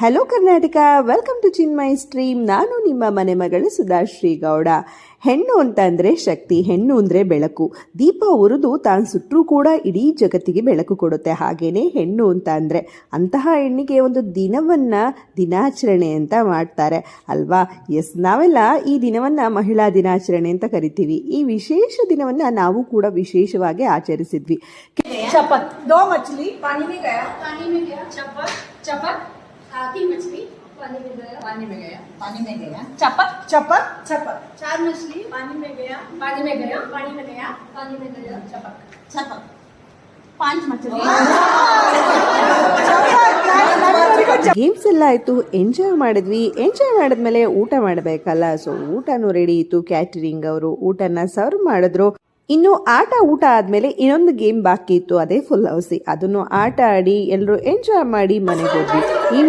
Hello Karnataka, welcome to Chinmai stream. ನಾನು ನಿಮ್ಮ ಮನೆ ಮಗಳು ಸುಧಾಶ್ರೀ ಗೌಡ. ಹೆಣ್ಣು ಅಂತ ಅಂದರೆ ಶಕ್ತಿ, ಹೆಣ್ಣು ಅಂದರೆ ಬೆಳಕು. ದೀಪ ಉರಿದು ತಾನು ಸುಟ್ಟರೂ ಕೂಡ ಇಡೀ ಜಗತ್ತಿಗೆ ಬೆಳಕು ಕೊಡುತ್ತೆ. ಹಾಗೇನೆ ಹೆಣ್ಣು ಅಂತ ಅಂದರೆ ಅಂತಹ ಹೆಣ್ಣಿಗೆ ಒಂದು ದಿನಾಚರಣೆ ಅಂತ ಮಾಡ್ತಾರೆ ಅಲ್ವಾ? ಎಸ್, ನಾವೆಲ್ಲ ಈ ದಿನವನ್ನು ಮಹಿಳಾ ದಿನಾಚರಣೆ ಅಂತ ಕರಿತೀವಿ. ಈ ವಿಶೇಷ ದಿನವನ್ನು ನಾವು ಕೂಡ ವಿಶೇಷವಾಗಿ ಆಚರಿಸಿದ್ವಿ. चपत 2 मछली पानी में गया चपत चपत 3 मछली पानी में गया चपत चपत चपत 4 मछली पानी में गया पानी में गया चपत चपत 5 मछली ಗೇಮ್ಸ್ ಎಲ್ಲ ಆಯಿತು, ಎಂಜಾಯ್ ಮಾಡಿದ್ವಿ. ಎಂಜಾಯ್ ಮಾಡಿದ್ಮೇಲೆ ಊಟ ಮಾಡಬೇಕಲ್ಲ, ಸೊ ಊಟನೂ ರೆಡಿ ಇತ್ತು. ಕ್ಯಾಟರಿಂಗ್ ಅವರು ಊಟನ ಸರ್ವ್ ಮಾಡಿದ್ರು. ಇನ್ನು ಊಟ ಆದಮೇಲೆ ಇನ್ನೊಂದು ಗೇಮ್ ಬಾಕಿ ಇತ್ತು, ಅದೇ ಫುಲ್ ಹೌಸಿ. ಅದನ್ನು ಆಟ ಆಡಿ ಎಲ್ಲರೂ ಎಂಜಾಯ್ ಮಾಡಿ ಮನೆಗೆ ಹೋದ್ವಿ. ಈ